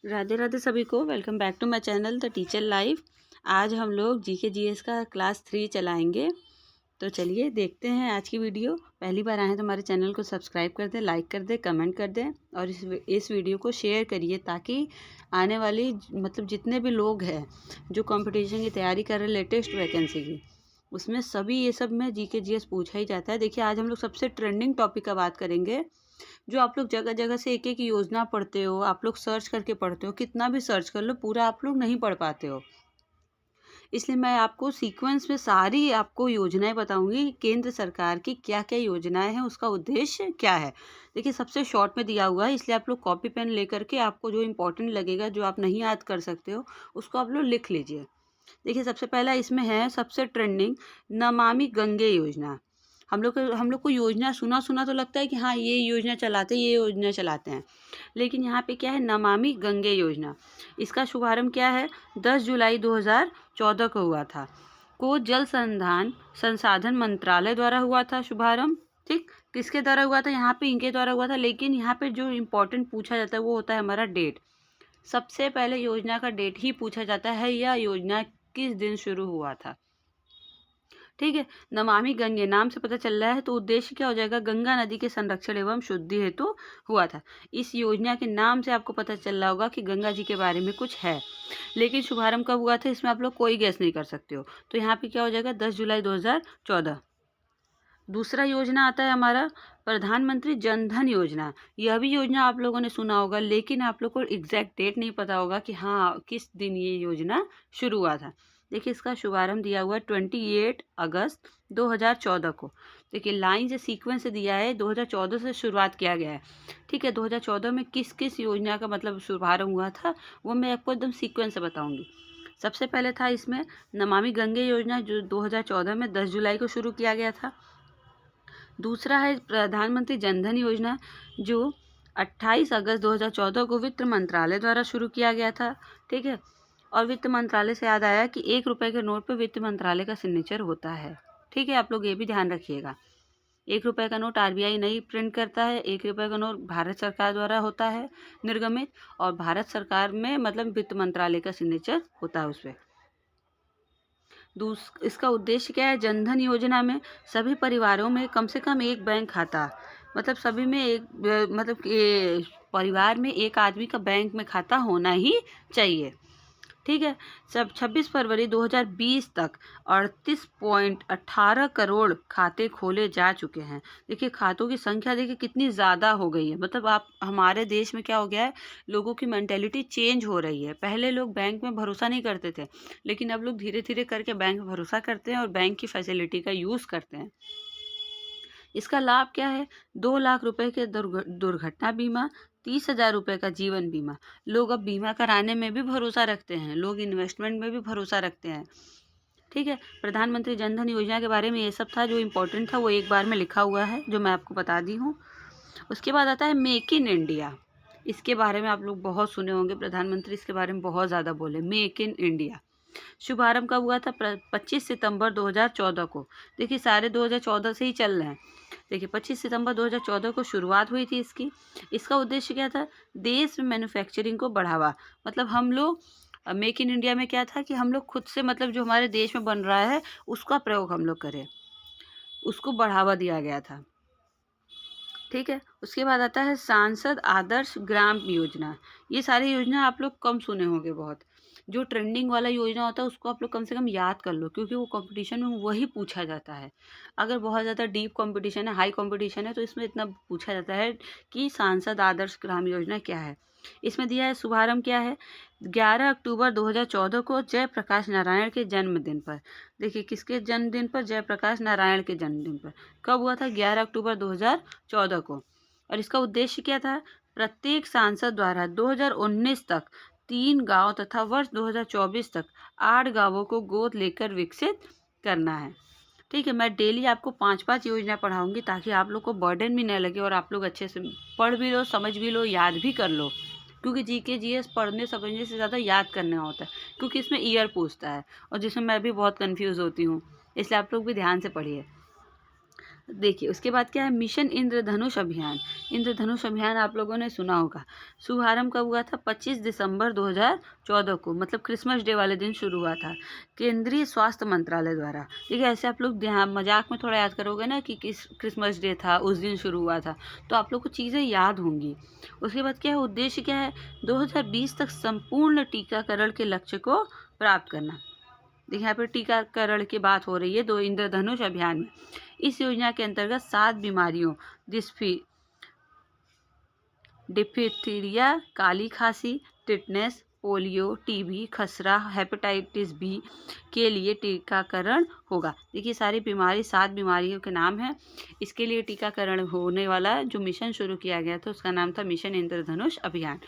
राधे राधे सभी को। Welcome back to my channel the teacher life. आज हम लोग जीके जीएस का क्लास 3 चलाएंगे। तो चलिए देखते हैं आज की वीडियो। पहली बार आए हैं तो हमारे चैनल को सब्सक्राइब कर दें, लाइक कर दें, कमेंट कर दें और इस वीडियो को शेयर करिए ताकि आने वाली जितने भी लोग हैं जो कंपटीशन की तैयारी कर रहे हैं लेटेस्ट वैकेंसी की, उसमें सभी ये सब में जीके जीएस पूछा ही जाता है। देखिए आज हम लोग सबसे ट्रेंडिंग टॉपिक का बात करेंगे। जो आप लोग जगह जगह से एक एक योजना पढ़ते हो, आप लोग सर्च करके पढ़ते हो, कितना भी सर्च कर लो पूरा आप लोग नहीं पढ़ पाते हो। इसलिए मैं आपको सीक्वेंस में सारी आपको योजनाएं बताऊंगी, केंद्र सरकार की क्या क्या योजनाएं हैं, उसका उद्देश्य क्या है। देखिए सबसे शॉर्ट में दिया हुआ है, इसलिए आप लोग कॉपी पेन लेकर के आपको जो इम्पोर्टेंट लगेगा, जो आप नहीं याद कर सकते हो, उसको आप लोग लिख लीजिए। देखिए सबसे पहला इसमें है सबसे ट्रेंडिंग नमामि गंगे योजना। हम लोग को योजना सुना सुना तो लगता है कि हाँ ये योजना चलाते हैं, लेकिन यहाँ पे क्या है, नमामि गंगे योजना। इसका शुभारंभ क्या है, 10 जुलाई 2014 को हुआ था। जल संसाधन मंत्रालय द्वारा हुआ था शुभारंभ। ठीक, किसके द्वारा हुआ था, यहाँ पे इनके द्वारा हुआ था। लेकिन यहाँ पे जो इम्पोर्टेंट पूछा जाता है वो होता है हमारा डेट। सबसे पहले योजना का डेट ही पूछा जाता है, यह योजना किस दिन शुरू हुआ था। ठीक है, नमामि गंगे नाम से पता चल रहा है, तो उद्देश्य क्या हो जाएगा, गंगा नदी के संरक्षण एवं शुद्धि हेतु हुआ था। इस योजना के नाम से आपको पता चल रहा होगा कि गंगा जी के बारे में कुछ है, लेकिन शुभारंभ कब हुआ था इसमें आप लोग कोई गैस नहीं कर सकते हो। तो यहाँ पे क्या हो जाएगा, 10 जुलाई 2014। दूसरा योजना आता है हमारा प्रधानमंत्री जन धन योजना। यह भी योजना आप लोगों ने सुना होगा, लेकिन आप लोग को एग्जैक्ट डेट नहीं पता होगा कि हाँ किस दिन ये योजना शुरू हुआ था। देखिए इसका शुभारंभ दिया हुआ है 28 अगस्त 2014 को। देखिए लाइन से सीक्वेंस से दिया है, 2014 से शुरुआत किया गया है। ठीक है, 2014 में किस किस योजना का शुभारंभ हुआ था वो मैं आपको एकदम सीक्वेंस से बताऊंगी। सबसे पहले था इसमें नमामि गंगे योजना, जो 2014 में 10 जुलाई को शुरू किया गया था। दूसरा है प्रधानमंत्री जन धन योजना, जो 28 अगस्त 2014 को वित्त मंत्रालय द्वारा शुरू किया गया था। ठीक है, और वित्त मंत्रालय से याद आया कि 1 रुपये के नोट पर वित्त मंत्रालय का सिग्नेचर होता है। ठीक है, आप लोग ये भी ध्यान रखिएगा। 1 रुपये का नोट आरबीआई नहीं प्रिंट करता है, 1 रुपये का नोट भारत सरकार द्वारा होता है निर्गमित, और भारत सरकार में वित्त मंत्रालय का सिग्नेचर होता है उस पर। इसका उद्देश्य क्या है, जनधन योजना में सभी परिवारों में कम से कम एक बैंक खाता, सभी में एक परिवार में एक आदमी का बैंक में खाता होना ही चाहिए। ठीक है, सब 26 फरवरी 2020 तक 38.18 करोड़ खाते खोले जा चुके हैं। देखिए खातों की संख्या देखिए कितनी ज़्यादा हो गई है। आप हमारे देश में क्या हो गया है, लोगों की मेंटेलिटी चेंज हो रही है। पहले लोग बैंक में भरोसा नहीं करते थे, लेकिन अब लोग धीरे धीरे करके बैंक में भरोसा करते हैं और बैंक की फैसिलिटी का यूज़ करते हैं। इसका लाभ क्या है, 2 लाख रुपए के दुर्घटना बीमा, 30,000 रुपये का जीवन बीमा। लोग अब बीमा कराने में भी भरोसा रखते हैं, लोग इन्वेस्टमेंट में भी भरोसा रखते हैं। ठीक है, प्रधानमंत्री जन धन योजना के बारे में ये सब था, जो इम्पोर्टेंट था वो एक बार में लिखा हुआ है, जो मैं आपको बता दी हूँ। उसके बाद आता है मेक इन इंडिया। इसके बारे में आप लोग बहुत सुने होंगे, प्रधानमंत्री इसके बारे में बहुत ज़्यादा बोले। मेक इन इंडिया शुभारंभ कब हुआ था, 25 सितंबर 2014 को। देखिए सारे 2014 से ही चल रहे हैं। देखिए 25 सितंबर 2014 को शुरुआत हुई थी इसकी। इसका उद्देश्य क्या था, देश में मैन्युफैक्चरिंग को बढ़ावा। हम लोग मेक इन इंडिया में क्या था कि हम लोग खुद से जो हमारे देश में बन रहा है उसका प्रयोग हम लोग करें, उसको बढ़ावा दिया गया था। ठीक है, उसके बाद आता है सांसद आदर्श ग्राम योजना। ये सारी योजना आप लोग कम सुने होंगे बहुत। जो ट्रेंडिंग वाला योजना होता है उसको आप लोग कम से कम याद कर लो, क्योंकि वो कंपटीशन में वही पूछा जाता है। अगर बहुत ज़्यादा डीप कंपटीशन है, हाई कंपटीशन है, तो इसमें इतना पूछा जाता है कि सांसद आदर्श ग्राम योजना क्या है। इसमें दिया है शुभारंभ क्या है, 11 अक्टूबर 2014 को जयप्रकाश नारायण के जन्मदिन पर। देखिए किसके जन्मदिन पर, जयप्रकाश नारायण के जन्मदिन पर। कब हुआ था, 11 अक्टूबर 2014 को। और इसका उद्देश्य क्या था, प्रत्येक सांसद द्वारा 2019 तक 3 गांव तथा वर्ष 2024 तक 8 गांवों को गोद लेकर विकसित करना है। ठीक है, मैं डेली आपको 5-5 योजना पढ़ाऊंगी ताकि आप लोग को बर्डन भी न लगे और आप लोग अच्छे से पढ़ भी लो, समझ भी लो, याद भी कर लो। क्योंकि जीके जीएस पढ़ने समझने से ज़्यादा याद करना होता है, क्योंकि इसमें ईयर पूछता है और जिसमें मैं भी बहुत कंफ्यूज होती हूँ, इसलिए आप लोग भी ध्यान से पढ़िए। देखिए उसके बाद क्या है, मिशन इंद्रधनुष अभियान। इंद्रधनुष अभियान आप लोगों ने सुना होगा। शुभारंभ कब हुआ था? 25 दिसंबर 2014 को, मतलब क्रिसमस डे वाले दिन शुरू हुआ था, केंद्रीय स्वास्थ्य मंत्रालय द्वारा। ठीक है, ऐसे आप लोग ध्यान मजाक में थोड़ा याद करोगे ना कि किस क्रिसमस डे था, उस दिन शुरू हुआ था, तो आप लोग को चीज़ें याद होंगी। उसके बाद क्या है, उद्देश्य क्या है, 2020 तक संपूर्ण टीकाकरण के लक्ष्य को प्राप्त करना। देखिए यहाँ पर टीकाकरण की बात हो रही है दो इंद्रधनुष अभियान में। इस योजना के अंतर्गत 7 बीमारियों डिप्थीरिया, काली खांसी, टिटनेस, पोलियो, टीबी, खसरा, हेपेटाइटिस बी के लिए टीकाकरण होगा। देखिए सारी बीमारी 7 बीमारियों के नाम हैं। इसके लिए टीकाकरण होने वाला जो मिशन शुरू किया गया था उसका नाम था मिशन इंद्रधनुष अभियान।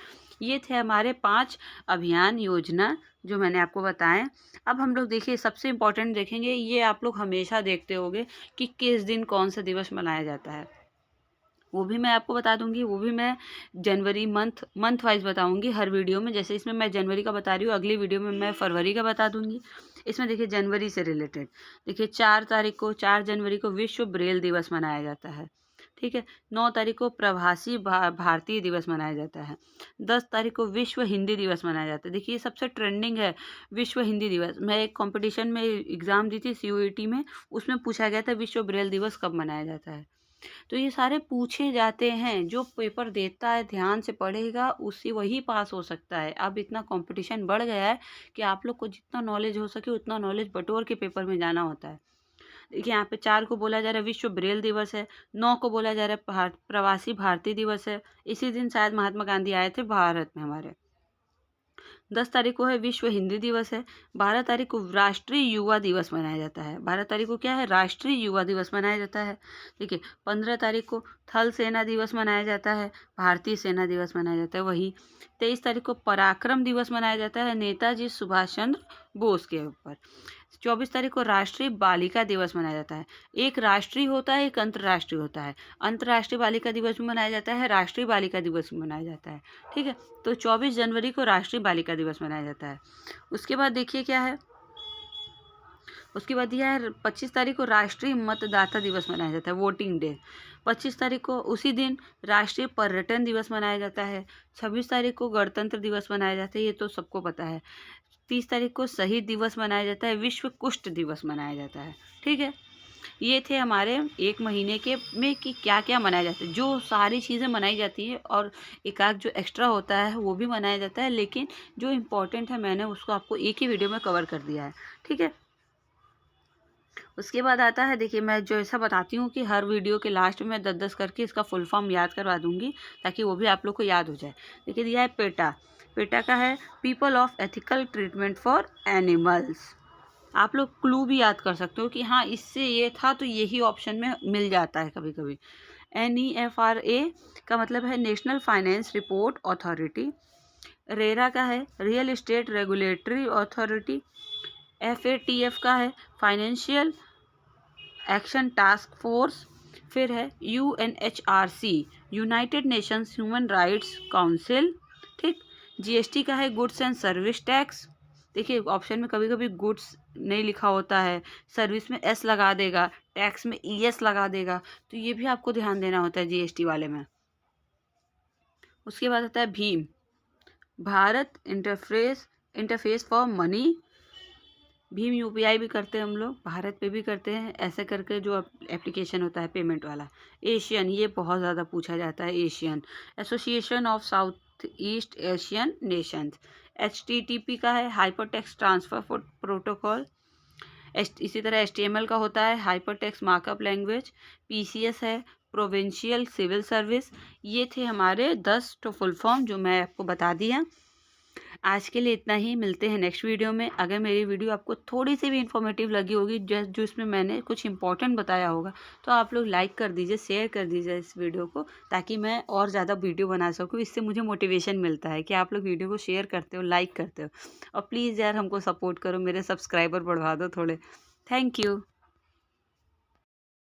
ये थे हमारे 5 अभियान योजना जो मैंने आपको बताएं। अब हम लोग देखिए सबसे इम्पोर्टेंट देखेंगे, ये आप लोग हमेशा देखते होंगे कि किस दिन कौन सा दिवस मनाया जाता है, वो भी मैं आपको बता दूंगी। वो भी मैं जनवरी मंथ वाइज बताऊंगी हर वीडियो में। जैसे इसमें मैं जनवरी का बता रही हूँ, अगली वीडियो में मैं फरवरी का बता दूंगी। इसमें देखिए जनवरी से रिलेटेड देखिए 4 जनवरी को विश्व ब्रेल दिवस मनाया जाता है। ठीक है, 9 तारीख को प्रवासी भारतीय दिवस मनाया जाता है। 10 तारीख को विश्व हिंदी दिवस मनाया जाता है। देखिए सबसे ट्रेंडिंग है विश्व हिंदी दिवस। मैं एक कंपटीशन में एग्ज़ाम दी थी CUET में, उसमें पूछा गया था विश्व ब्रेल दिवस कब मनाया जाता है। तो ये सारे पूछे जाते हैं, जो पेपर देता है ध्यान से पढ़ेगा उसी वही पास हो सकता है। अब इतना कंपटीशन बढ़ गया है कि आप लोग को जितना नॉलेज हो सके उतना नॉलेज बटोर के पेपर में जाना होता है। देखिए यहाँ पे 4 को बोला जा रहा है विश्व ब्रेल दिवस है, 9 को बोला जा रहा है प्रवासी भारतीय दिवस है। इसी दिन शायद महात्मा गांधी आए थे भारत में हमारे। 10 तारीख को है विश्व हिंदी दिवस है। 12 तारीख को राष्ट्रीय युवा दिवस मनाया जाता है। 12 तारीख को क्या है, राष्ट्रीय युवा दिवस मनाया जाता है। ठीक है, 15 तारीख को थल सेना दिवस मनाया जाता है, भारतीय सेना दिवस मनाया जाता है वही। 23 तारीख को पराक्रम दिवस मनाया जाता है नेताजी सुभाष चंद्र बोस के ऊपर। 24 तारीख को राष्ट्रीय बालिका दिवस मनाया जाता है। एक राष्ट्रीय होता है, एक अंतर्राष्ट्रीय होता है। अंतर्राष्ट्रीय बालिका दिवस भी मनाया जाता है, राष्ट्रीय बालिका दिवस भी मनाया जाता है। ठीक है, तो 24 जनवरी को राष्ट्रीय बालिका दिवस मनाया जाता है। उसके बाद देखिए क्या है, उसके बाद यह है 25 तारीख को राष्ट्रीय मतदाता दिवस मनाया जाता है, वोटिंग डे। 25 तारीख को उसी दिन राष्ट्रीय पर्यटन दिवस मनाया जाता है। 26 तारीख को गणतंत्र दिवस मनाया जाता है, ये तो सबको पता है। 30 तारीख को शहीद दिवस मनाया जाता है, विश्व कुष्ठ दिवस मनाया जाता है। ठीक है, ये थे हमारे एक महीने के में कि क्या क्या मनाया जाता है। जो सारी चीज़ें मनाई जाती है और एक आध जो एक्स्ट्रा होता है वो भी मनाया जाता है, लेकिन जो इम्पोर्टेंट है मैंने उसको आपको एक ही वीडियो में कवर कर दिया है। ठीक है, उसके बाद आता है, देखिए मैं जो ऐसा बताती हूँ कि हर वीडियो के लास्ट में मैं 10-10 करके इसका फुल फॉर्म याद करवा दूंगी ताकि वो भी आप लोग को याद हो जाए। देखिए दिया है पेटा। पेटा का है people of ethical treatment for animals. आप लोग क्लू भी याद कर सकते हो कि हाँ इससे ये था तो यही ऑप्शन में मिल जाता है कभी कभी। NEFRA का मतलब है national finance report authority. RERA का है real estate regulatory authority. FATF का है फाइनेंशियल एक्शन टास्क फोर्स। फिर है UNHRC United Nations human rights council. ठीक, GST का है गुड्स एंड सर्विस टैक्स। देखिए ऑप्शन में कभी कभी गुड्स नहीं लिखा होता है, सर्विस में S लगा देगा, टैक्स में ES लगा देगा, तो ये भी आपको ध्यान देना होता है GST वाले में। उसके बाद आता है Bhim, Bharat interface for money. Bhim UPI भी करते हैं हम लोग, भारत पे भी करते हैं, ऐसे करके जो एप्लीकेशन होता है पेमेंट वाला। एशियन, ये बहुत ज़्यादा पूछा जाता है, Asian association of south east Asian Nations. HTTP का है hyper text transfer for protocol. इसी तरह HTML का होता है hyper text markup language. PCS है प्रोविंशियल सिविल सर्विस। ये थे हमारे 10 तो फुल फॉर्म जो मैं आपको बता दिया। आज के लिए इतना ही, मिलते हैं नेक्स्ट वीडियो में। अगर मेरी वीडियो आपको थोड़ी सी भी इन्फॉर्मेटिव लगी होगी, जो इसमें मैंने कुछ इंपॉर्टेंट बताया होगा, तो आप लोग लाइक कर दीजिए, शेयर कर दीजिए इस वीडियो को, ताकि मैं और ज़्यादा वीडियो बना सकूँ। इससे मुझे मोटिवेशन मिलता है कि आप लोग वीडियो को शेयर करते हो, लाइक करते हो। और प्लीज़ यार हमको सपोर्ट करो, मेरे सब्सक्राइबर बढ़वा दो थोड़े। Thank you.